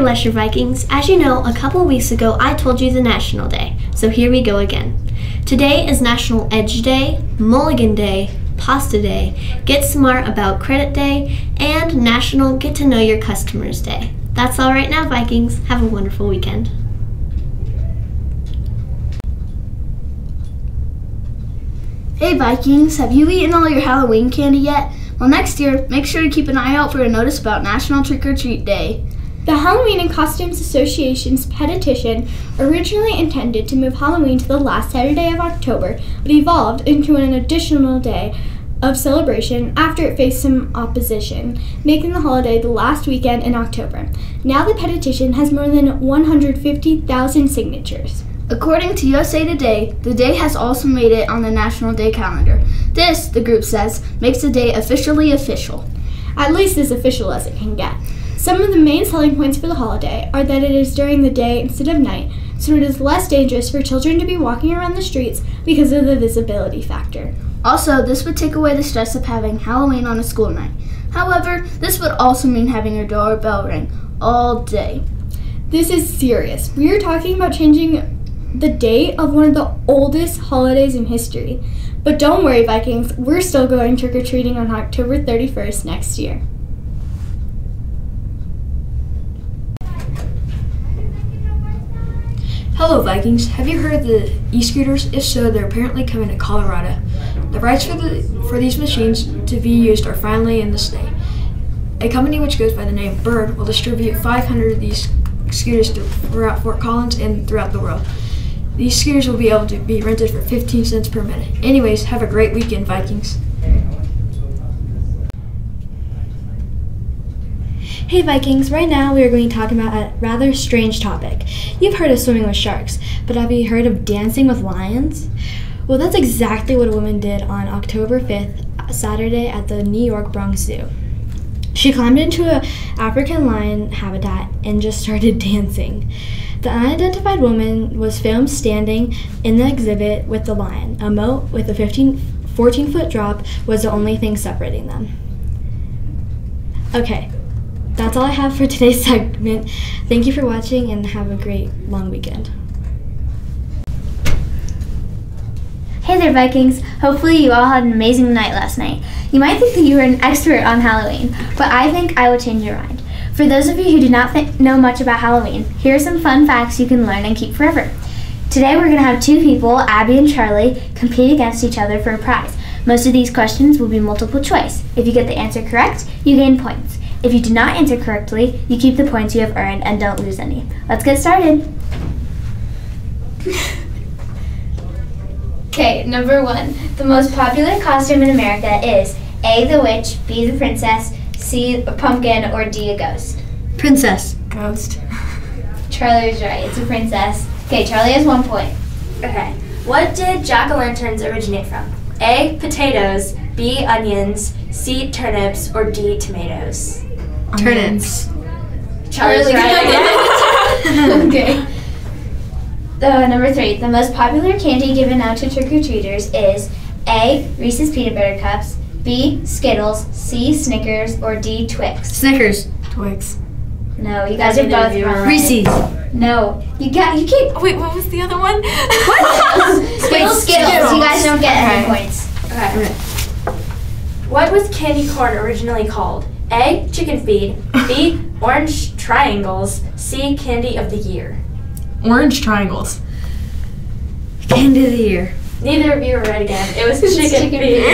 there, Lesher Vikings. As you know, a couple weeks ago I told you the National Day, so here we go again. Today is National Edge Day, Mulligan Day, Pasta Day, Get Smart About Credit Day, and National Get to Know Your Customers Day. That's all right now, Vikings. Have a wonderful weekend. Hey Vikings, have you eaten all your Halloween candy yet? Well, next year, make sure to keep an eye out for a notice about National Trick or Treat Day. The Halloween and Costumes Association's petition originally intended to move Halloween to the last Saturday of October, but evolved into an additional day of celebration after it faced some opposition, making the holiday the last weekend in October. Now the petition has more than 150,000 signatures. According to USA Today, the day has also made it on the National Day calendar. This, the group says, makes the day officially official. At least as official as it can get. Some of the main selling points for the holiday are that it is during the day instead of night, so it is less dangerous for children to be walking around the streets because of the visibility factor. Also, this would take away the stress of having Halloween on a school night. However, this would also mean having your doorbell ring all day. This is serious. We are talking about changing the date of one of the oldest holidays in history. But don't worry, Vikings, we're still going trick-or-treating on October 31st next year. Hello Vikings, have you heard of the e-scooters? If so, they're apparently coming to Colorado. The rights for these machines to be used are finally in the state. A company which goes by the name Bird will distribute 500 of these scooters throughout Fort Collins and throughout the world. These scooters will be able to be rented for 15 cents per minute. Anyways, have a great weekend, Vikings. Hey Vikings, right now we are going to talk about a rather strange topic. You've heard of swimming with sharks, but have you heard of dancing with lions? Well, that's exactly what a woman did on October 5th, Saturday, at the New York Bronx Zoo. She climbed into an African lion habitat and just started dancing. The unidentified woman was filmed standing in the exhibit with the lion. A moat with a 14-foot drop was the only thing separating them. Okay. That's all I have for today's segment. Thank you for watching and have a great long weekend. Hey there, Vikings. Hopefully you all had an amazing night last night. You might think that you were an expert on Halloween, but I think I will change your mind. For those of you who do not know much about Halloween, here are some fun facts you can learn and keep forever. Today we're going to have two people, Abby and Charlie, compete against each other for a prize. Most of these questions will be multiple choice. If you get the answer correct, you gain points. If you do not answer correctly, you keep the points you have earned and don't lose any. Let's get started. Okay, number 1. The most popular costume in America is A, the witch, B, the princess, C, a pumpkin, or D, a ghost. Princess. Ghost. Charlie was right. It's a princess. Okay, Charlie has 1 point. Okay. What did jack-o'-lanterns originate from? A, potatoes, B, onions, C, turnips, or D, tomatoes? Turnips. Charlie's right again. Okay. Number 3. The most popular candy given out to trick-or-treaters is A, Reese's Peanut Butter Cups, B, Skittles, C, Snickers, or D, Twix. Snickers. Twix. No, you guys are both wrong. Reese's. No, you keep. Wait, what was the other one? What? Skittles. You guys don't get any points. Okay. What was candy corn originally called? A, chicken feed, B, orange triangles, C, candy of the year. Orange triangles. Candy of the year. Neither of you were right again. It was chicken feed.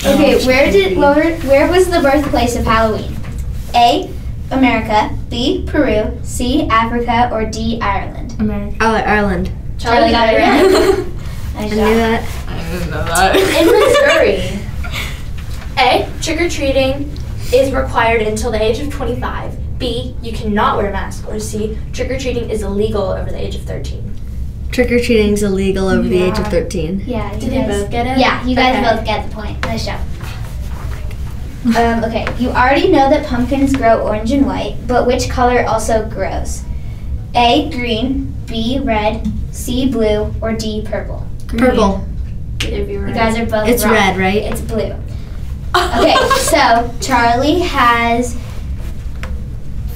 Okay, where was the birthplace of Halloween? A, America, B, Peru, C, Africa, or D, Ireland? America. Ireland. Charlie got it right. I knew that. I didn't know that. In Missouri, A, trick-or-treating is required until the age of 25. B, you cannot wear a mask. Or C, trick-or-treating is illegal over the age of 13. Trick-or-treating is illegal over the age of 13. Yeah, Did they both get it? Yeah, you guys both get the point. Nice job. Okay, you already know that pumpkins grow orange and white, but which color also grows? A, green, B, red, C, blue, or D, purple? Green. Purple. You guys are both It's wrong. red, right? It's blue. Okay, so Charlie has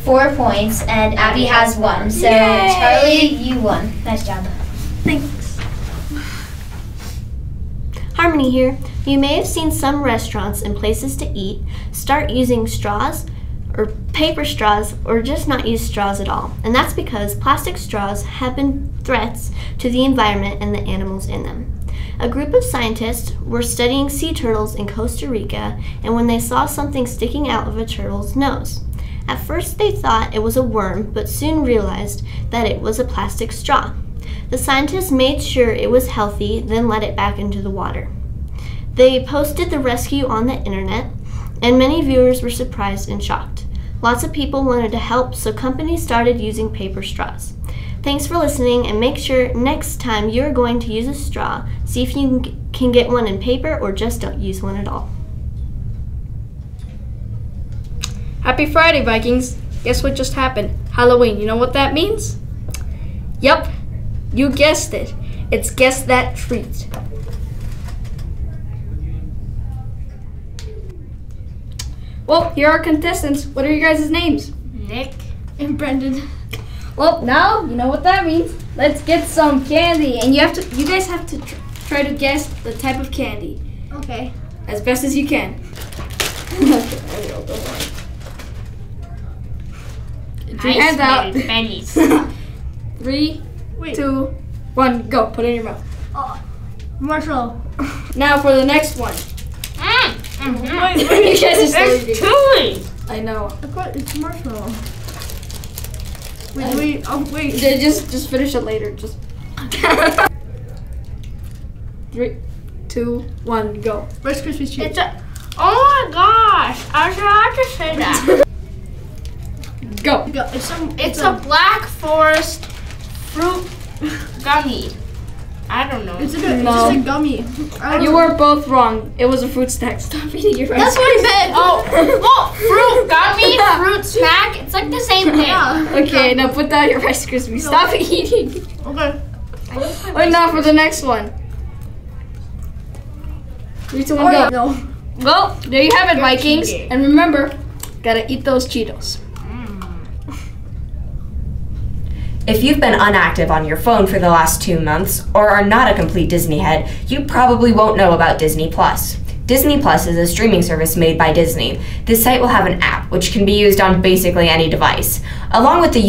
4 points, and Abby has 1. So, Yay! Charlie, you won. Nice job. Thanks. Harmony here. You may have seen some restaurants and places to eat start using straws or paper straws or just not use straws at all. And that's because plastic straws have been threats to the environment and the animals in them. A group of scientists were studying sea turtles in Costa Rica, and when they saw something sticking out of a turtle's nose. At first they thought it was a worm, but soon realized that it was a plastic straw. The scientists made sure it was healthy, then let it back into the water. They posted the rescue on the internet, and many viewers were surprised and shocked. Lots of people wanted to help, so companies started using paper straws. Thanks for listening, and make sure next time you're going to use a straw, see if you can get one in paper or just don't use one at all. Happy Friday, Vikings. Guess what just happened? Halloween. You know what that means? Yep, you guessed it. It's Guess That Treat. Well, here are our contestants. What are your guys' names? Nick and Brendan. Well, now you know what that means. Let's get some candy, and you guys have to try to guess the type of candy Okay. as best as you can. Okay, there we go. Don't worry. Put your hands out. Bennies. 3, Wait. 2, 1, go. Put it in your mouth. Marshall. Now for the next one. Wait, You guys are so it's easy. Chewy. I know. It's marshmallow. Wait. Just finish it later. Just. 3, 2, 1, go. Rice Krispies treat. Oh my gosh! I forgot to say that. Go. It's a Black Forest fruit gummy. I don't know. It's No. just a gummy. You were both wrong. It was a fruit snack. Stop eating your rice. That's what I meant. Oh, fruit gummy, fruit snack. It's like the same thing. Yeah. Okay, now put down your Rice Krispies. Stop eating. Okay. Wait, now for the next one. 3, 2, 1, go. No. Well, there you have it, Vikings. cheating. And remember, gotta eat those Cheetos. If you've been inactive on your phone for the last 2 months or are not a complete Disney head, you probably won't know about Disney Plus. Disney Plus is a streaming service made by Disney. This site will have an app which can be used on basically any device. Along with the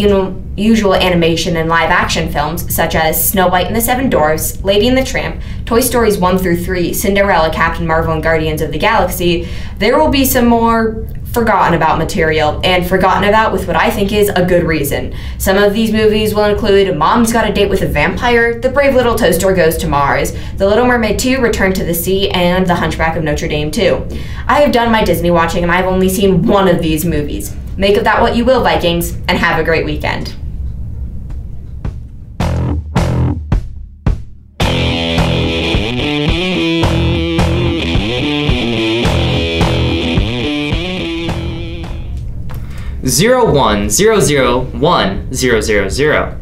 usual animation and live action films such as Snow White and the Seven Dwarfs, Lady and the Tramp, Toy Stories 1 through 3, Cinderella, Captain Marvel, and Guardians of the Galaxy, there will be some more forgotten about material, and forgotten about with what I think is a good reason. Some of these movies will include Mom's Got a Date with a Vampire, The Brave Little Toaster Goes to Mars, The Little Mermaid 2, Return to the Sea, and The Hunchback of Notre Dame 2. I have done my Disney watching and I've only seen one of these movies. Make of that what you will, Vikings, and have a great weekend. Zero 1 0 0 1 0 0 0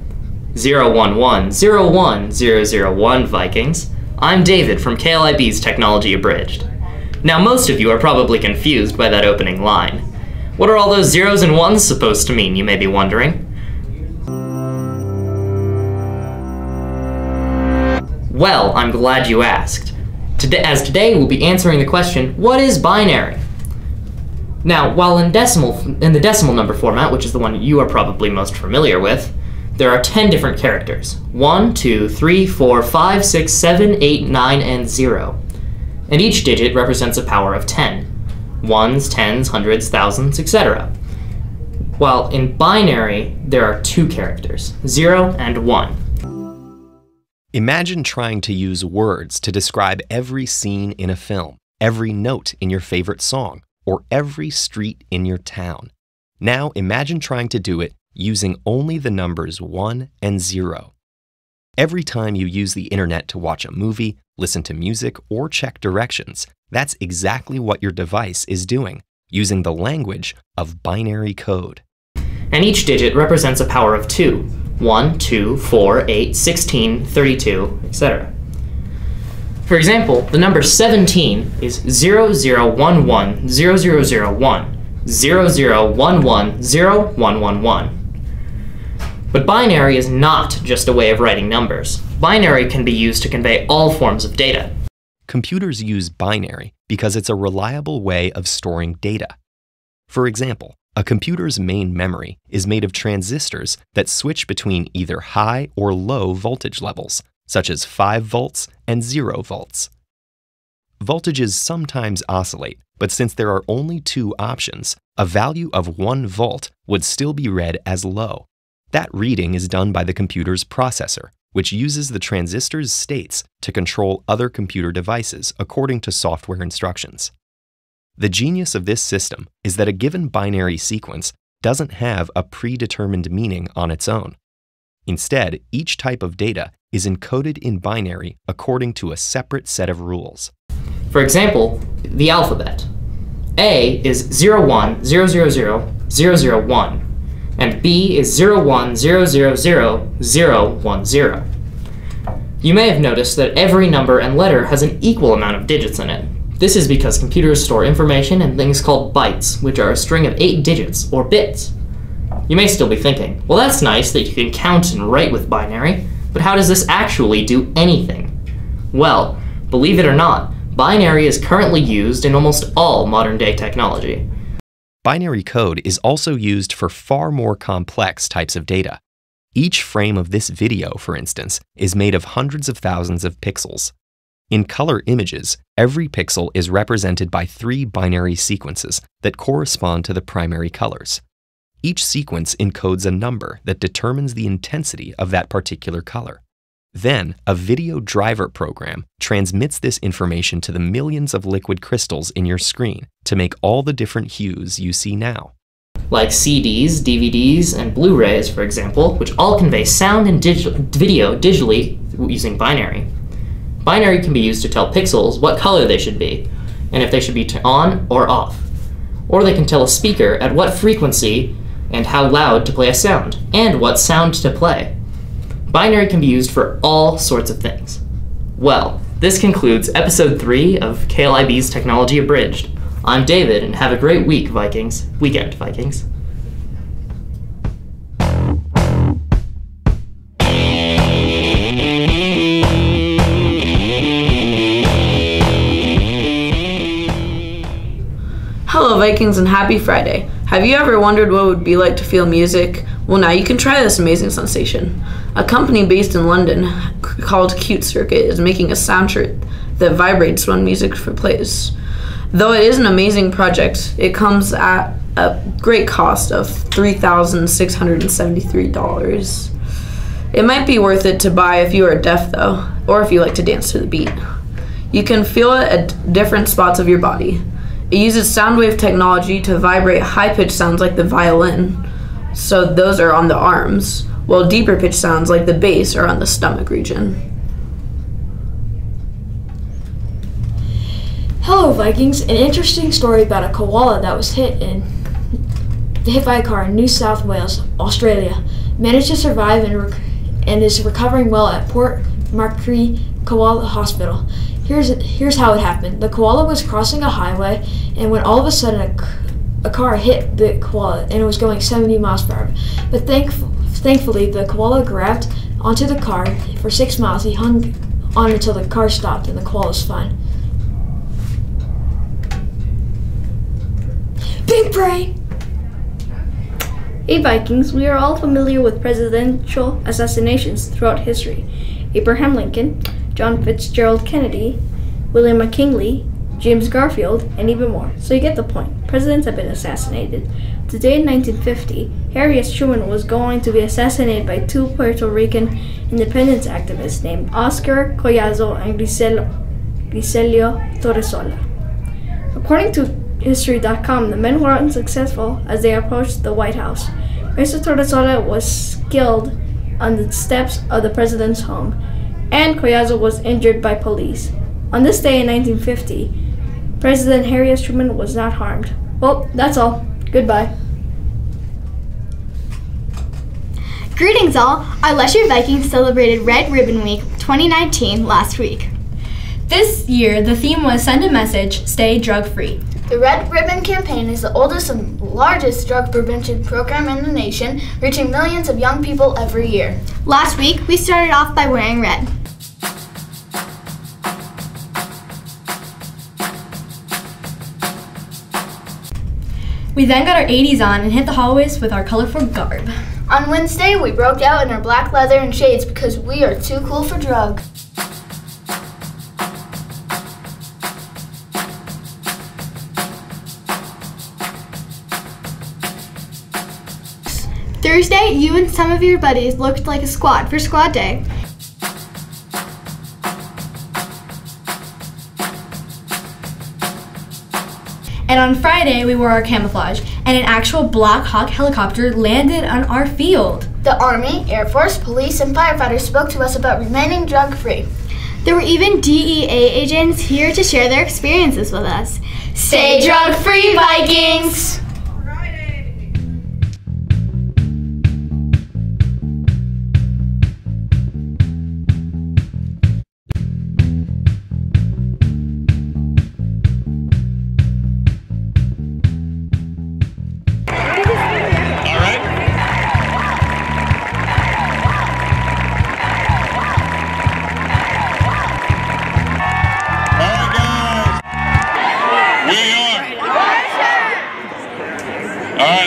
0 1 1 0 1 0 0 1 Vikings. I'm David from KLIB's Technology Abridged. Now most of you are probably confused by that opening line. What are all those zeros and ones supposed to mean, you may be wondering? Well, I'm glad you asked. Today we'll be answering the question, what is binary? Now, while in the decimal number format, which is the one you are probably most familiar with, there are 10 different characters. 1, 2, 3, 4, 5, 6, 7, 8, 9, and 0. And each digit represents a power of 10. Ones, tens, hundreds, thousands, etc. While in binary, there are 2 characters, 0 and 1. Imagine trying to use words to describe every scene in a film, every note in your favorite song, or every street in your town. Now imagine trying to do it using only the numbers 1 and 0. Every time you use the internet to watch a movie, listen to music, or check directions, that's exactly what your device is doing, using the language of binary code. And each digit represents a power of 2. 1, 2, 4, 8, 16, 32, etc. For example, the number 17 is 00110001, 00110111. But binary is not just a way of writing numbers. Binary can be used to convey all forms of data. Computers use binary because it's a reliable way of storing data. For example, a computer's main memory is made of transistors that switch between either high or low voltage levels, such as 5 volts and 0 volts. Voltages sometimes oscillate, but since there are only 2 options, a value of 1 volt would still be read as low. That reading is done by the computer's processor, which uses the transistor's states to control other computer devices according to software instructions. The genius of this system is that a given binary sequence doesn't have a predetermined meaning on its own. Instead, each type of data is encoded in binary according to a separate set of rules. For example, the alphabet. A is 01000001, and B is 01000010. You may have noticed that every number and letter has an equal amount of digits in it. This is because computers store information in things called bytes, which are a string of 8 digits, or bits. You may still be thinking, well, that's nice that you can count and write with binary, but how does this actually do anything? Well, believe it or not, binary is currently used in almost all modern-day technology. Binary code is also used for far more complex types of data. Each frame of this video, for instance, is made of hundreds of thousands of pixels. In color images, every pixel is represented by 3 binary sequences that correspond to the primary colors. Each sequence encodes a number that determines the intensity of that particular color. Then, a video driver program transmits this information to the millions of liquid crystals in your screen to make all the different hues you see now. Like CDs, DVDs, and Blu-rays, for example, which all convey sound and video digitally using binary. Binary can be used to tell pixels what color they should be, and if they should be on or off. Or they can tell a speaker at what frequency and how loud to play a sound, and what sound to play. Binary can be used for all sorts of things. Well, this concludes episode 3 of KLIB's Technology Abridged. I'm David, and have a great weekend, Vikings. Hello Vikings and happy Friday. Have you ever wondered what it would be like to feel music? Well, now you can try this amazing sensation. A company based in London called Cute Circuit is making a sound chart that vibrates when music plays. Though it is an amazing project, it comes at a great cost of $3,673. It might be worth it to buy if you are deaf though, or if you like to dance to the beat. You can feel it at different spots of your body. It uses sound wave technology to vibrate high-pitched sounds like the violin, so those are on the arms, while deeper pitched sounds like the bass are on the stomach region. Hello Vikings, an interesting story about a koala that was hit by a car in New South Wales, Australia, managed to survive and is recovering well at Port Macquarie Koala Hospital. Here's how it happened. The koala was crossing a highway, and when all of a sudden a car hit the koala, and it was going 70 miles per hour. But thankfully, the koala grabbed onto the car for 6 miles. He hung on until the car stopped, and the koala was fine. Big brain! Hey Vikings, we are all familiar with presidential assassinations throughout history. Abraham Lincoln, John Fitzgerald Kennedy, William McKinley, James Garfield, and even more. So you get the point. Presidents have been assassinated. Today in 1950, Harry S. Truman was going to be assassinated by 2 Puerto Rican independence activists named Oscar Collazo and Griselio Torresola. According to History.com, the men were unsuccessful as they approached the White House. Mr. Torresola was killed on the steps of the president's home, and Collazo was injured by police. On this day in 1950, President Harry S. Truman was not harmed. Well, that's all. Goodbye. Greetings all! Our LESHER Vikings celebrated Red Ribbon Week 2019 last week. This year, the theme was Send a Message, Stay Drug Free. The Red Ribbon Campaign is the oldest and largest drug prevention program in the nation, reaching millions of young people every year. Last week, we started off by wearing red. We then got our 80s on and hit the hallways with our colorful garb. On Wednesday, we broke out in our black leather and shades because we are too cool for drugs. Thursday, you and some of your buddies looked like a squad for squad day. And on Friday, we wore our camouflage, and an actual Black Hawk helicopter landed on our field. The Army, Air Force, police, and firefighters spoke to us about remaining drug-free. There were even DEA agents here to share their experiences with us. Stay drug-free, Vikings!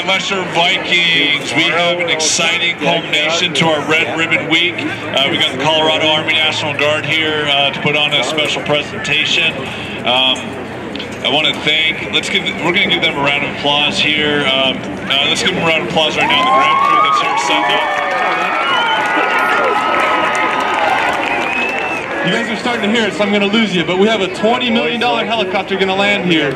LESHER Vikings, we have an exciting culmination to our Red Ribbon Week. We got the Colorado Army National Guard here to put on a special presentation. I want to thank, we're going to give them a round of applause here. Let's give them a round of applause right now, the ground crew that's here setting up. You guys are starting to hear it, so I'm going to lose you, but we have a $20 million helicopter going to land here.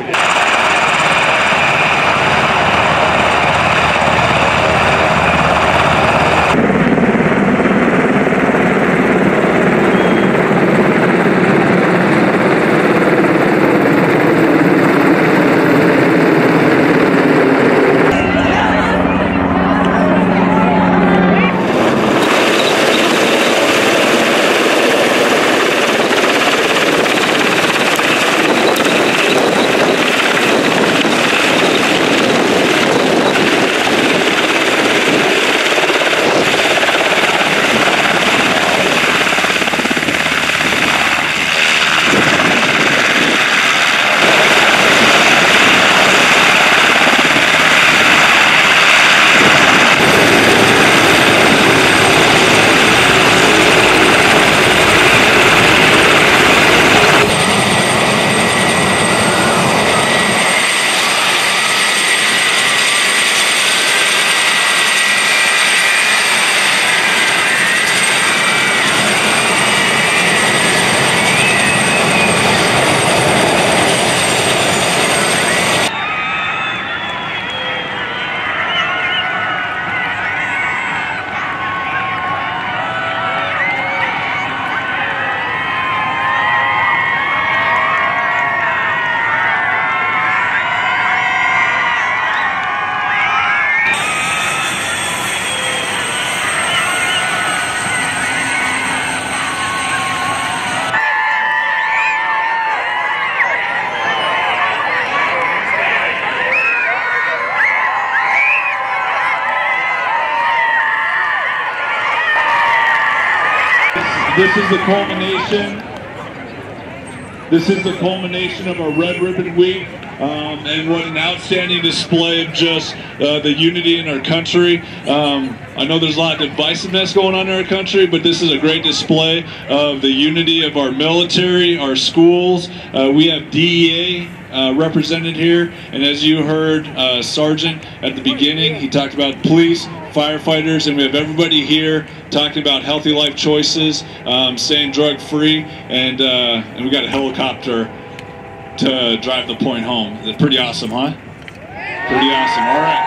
This is the culmination. This is the culmination of our Red Ribbon Week, and what an outstanding display of just the unity in our country. I know there's a lot of divisiveness going on in our country, but this is a great display of the unity of our military, our schools. We have DEA represented here, and as you heard Sergeant at the beginning, he talked about police, firefighters, and we have everybody here talking about healthy life choices, staying drug free, and we got a helicopter to drive the point home. That's pretty awesome, huh? Pretty awesome. All right.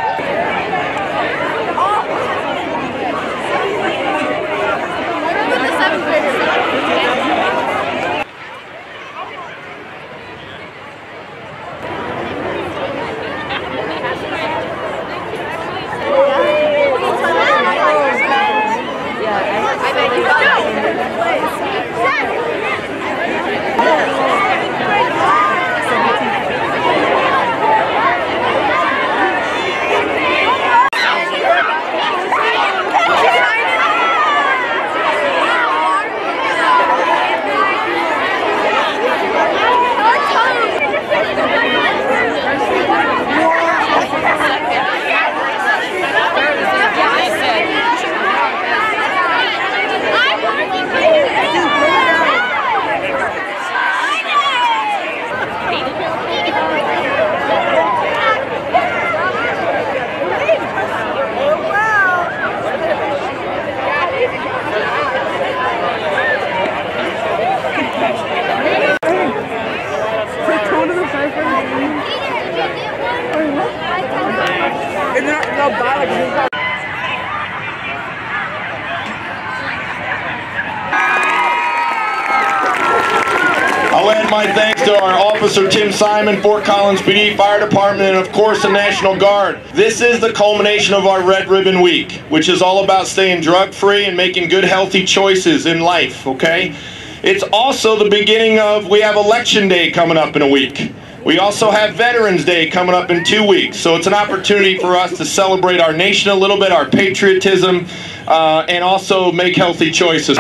my thanks to our Officer Tim Simon, Fort Collins PD Fire Department, and of course the National Guard. This is the culmination of our Red Ribbon Week, which is all about staying drug-free and making good, healthy choices in life, okay? It's also the beginning of, we have Election Day coming up in a week. We also have Veterans Day coming up in 2 weeks, so it's an opportunity for us to celebrate our nation a little bit, our patriotism, and also make healthy choices.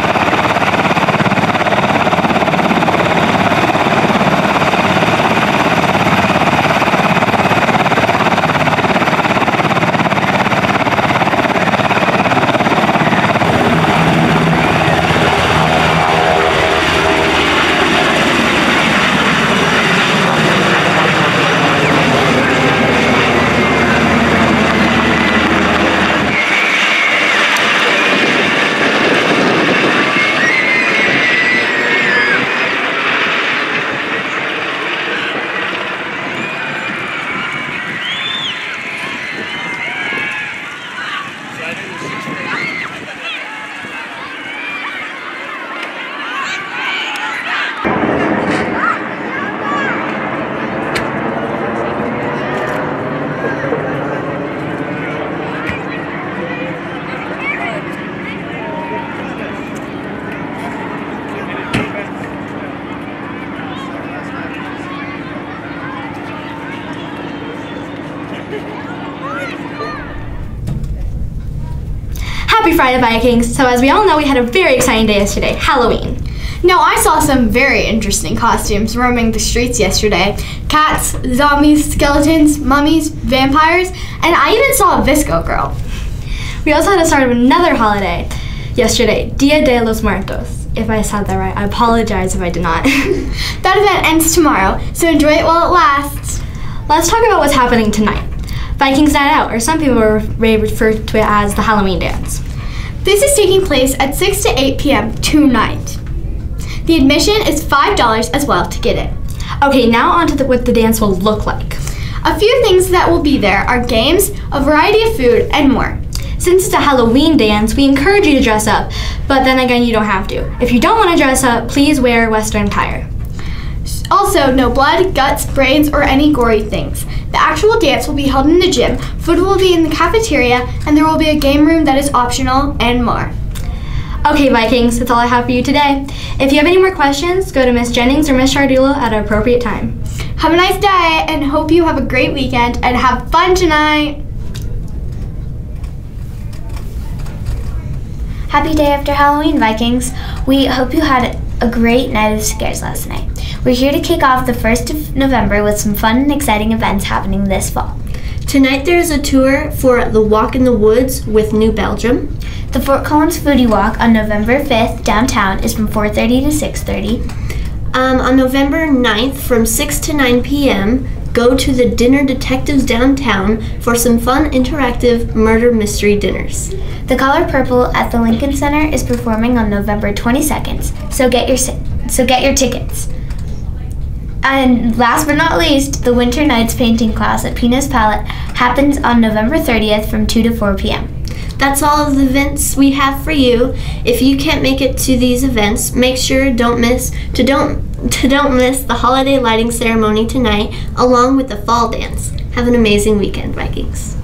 Happy Friday, Vikings! So as we all know, we had a very exciting day yesterday, Halloween. Now, I saw some very interesting costumes roaming the streets yesterday. Cats, zombies, skeletons, mummies, vampires, and I even saw a Visco girl. We also had the start of another holiday yesterday, Dia de los Muertos. If I said that right, I apologize if I did not. That event ends tomorrow, so enjoy it while it lasts. Let's talk about what's happening tonight. Vikings Night Out, or some people refer to it as the Halloween Dance. This is taking place at 6 to 8 p.m. tonight. The admission is $5 as well to get in. Okay, now on to what the dance will look like. A few things that will be there are games, a variety of food, and more. Since it's a Halloween dance, we encourage you to dress up, but then again, you don't have to. If you don't want to dress up, please wear Western attire. Also, no blood, guts, brains, or any gory things. The actual dance will be held in the gym, food will be in the cafeteria, and there will be a game room that is optional, and more. Okay, Vikings, that's all I have for you today. If you have any more questions, go to Miss Jennings or Miss Chardulo at an appropriate time. Have a nice day, and hope you have a great weekend, and have fun tonight! Happy day after Halloween, Vikings. We hope you had a great night of scares last night. We're here to kick off the 1st of November with some fun and exciting events happening this fall. Tonight there is a tour for the Walk in the Woods with New Belgium. The Fort Collins Foodie Walk on November 5th downtown is from 4:30 to 6:30. On November 9th from 6 to 9 p.m., go to the Dinner Detectives downtown for some fun interactive murder mystery dinners. The Color Purple at the Lincoln Center is performing on November 22nd, so get your tickets. And last but not least, the Winter Nights painting class at Pina's Palette happens on November 30th from 2 to 4 p.m. That's all of the events we have for you. If you can't make it to these events, make sure don't miss the holiday lighting ceremony tonight, along with the fall dance. Have an amazing weekend, Vikings.